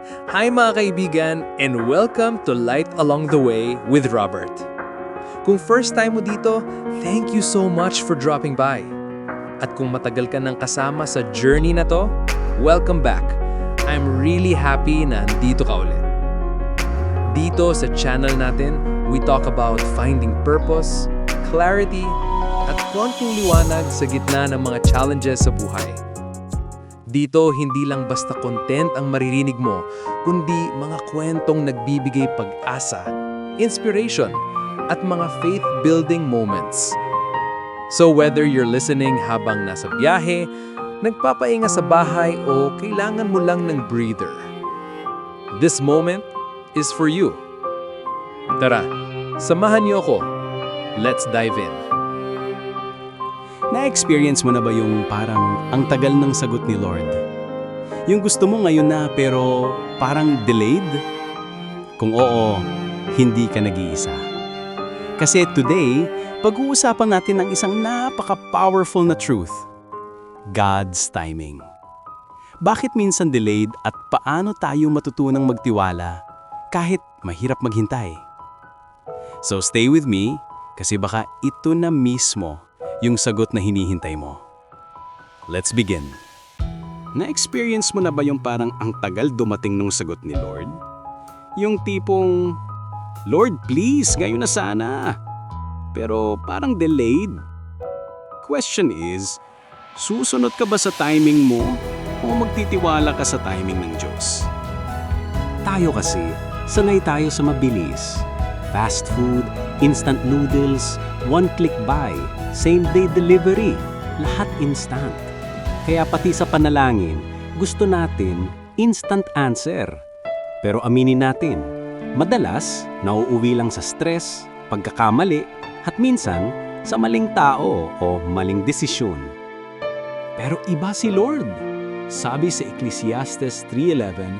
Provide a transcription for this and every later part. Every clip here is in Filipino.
Hi mga kaibigan, and welcome to Light Along the Way with Robert. Kung first time mo dito, thank you so much for dropping by. At kung matagal ka nang kasama sa journey na to, welcome back. I'm really happy na andito ka ulit. Dito sa channel natin, we talk about finding purpose, clarity, at konting liwanag sa gitna ng mga challenges sa buhay. Dito, hindi lang basta content ang maririnig mo, kundi mga kwentong nagbibigay pag-asa, inspiration, at mga faith-building moments. So whether you're listening habang nasa biyahe, nagpapahinga sa bahay o kailangan mo lang ng breather, this moment is for you. Tara, samahan niyo ako. Let's dive in. Na-experience mo na ba yung parang ang tagal ng sagot ni Lord? Yung gusto mo ngayon na pero parang delayed? Kung oo, hindi ka nag-iisa. Kasi today, pag-uusapan natin ang isang napaka-powerful na truth. God's timing. Bakit minsan delayed at paano tayo matutunang magtiwala kahit mahirap maghintay? So stay with me kasi baka ito na mismo yung sagot na hinihintay mo. Let's begin. Na-experience mo na ba yung parang ang tagal dumating nung sagot ni Lord? Yung tipong, Lord please, ngayon na sana. Pero parang delayed. Question is, susunod ka ba sa timing mo o magtitiwala ka sa timing ng Diyos? Tayo kasi, sanay tayo sa mabilis. Fast food, instant noodles, one-click buy, same-day delivery, lahat instant. Kaya pati sa panalangin, gusto natin instant answer. Pero aminin natin, madalas nauuwi lang sa stress, pagkakamali, at minsan sa maling tao o maling desisyon. Pero iba si Lord. Sabi sa Ecclesiastes 3:11,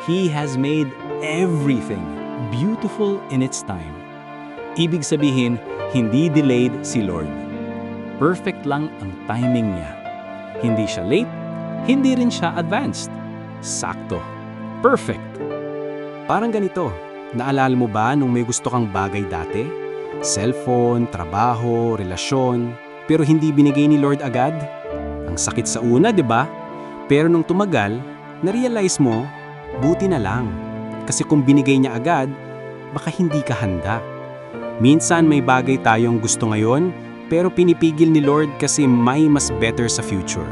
He has made everything beautiful in its time. Ibig sabihin, hindi delayed si Lord. Perfect lang ang timing niya. Hindi siya late, hindi rin siya advanced. Sakto. Perfect. Parang ganito, naalala mo ba nung may gusto kang bagay dati? Cellphone, trabaho, relasyon, pero hindi binigay ni Lord agad? Ang sakit sa una, di ba? Pero nung tumagal, na-realize mo, buti na lang. Kasi kung binigay niya agad, baka hindi ka handa. Minsan may bagay tayong gusto ngayon, pero pinipigil ni Lord kasi may mas better sa future.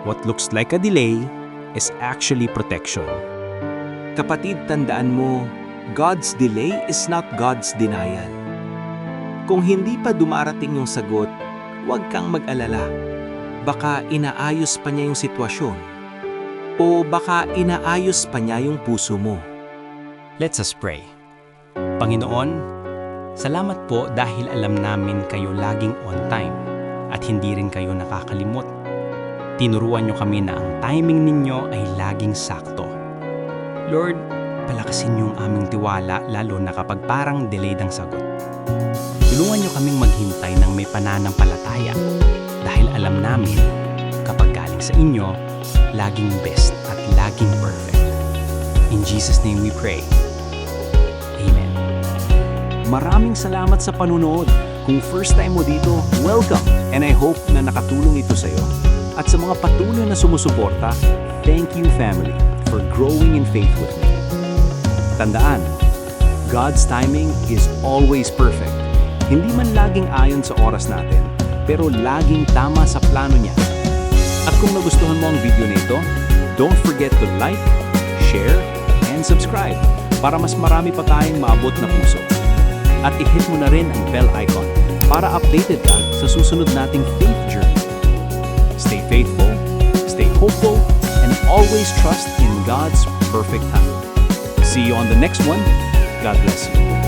What looks like a delay is actually protection. Kapatid, tandaan mo, God's delay is not God's denial. Kung hindi pa dumarating yung sagot, huwag kang mag-alala. Baka inaayos pa niya yung sitwasyon. O baka inaayos pa niya yung puso mo. Let's us pray. Panginoon, salamat po dahil alam namin kayo laging on time at hindi rin kayo nakakalimot. Tinuruan niyo kami na ang timing ninyo ay laging sakto. Lord, palakasin niyo ang aming tiwala lalo na kapag parang delayed ang sagot. Tulungan niyo kaming maghintay ng may pananampalataya dahil alam namin kapag galing sa inyo, laging best at laging perfect. In Jesus' name we pray. Amen. Maraming salamat sa panunood. Kung first time mo dito, welcome! And I hope na nakatulong ito sa iyo. At sa mga patuloy na sumusuporta, thank you family for growing in faith with me. Tandaan, God's timing is always perfect. Hindi man laging ayon sa oras natin, pero laging tama sa plano niya. At kung nagustuhan mo ang video nito, don't forget to like, share, and subscribe para mas marami pa tayong maabot na puso. At i-hit mo na rin ang bell icon para updated ka sa susunod nating faith journey. Stay faithful, stay hopeful, and always trust in God's perfect time. See you on the next one. God bless you.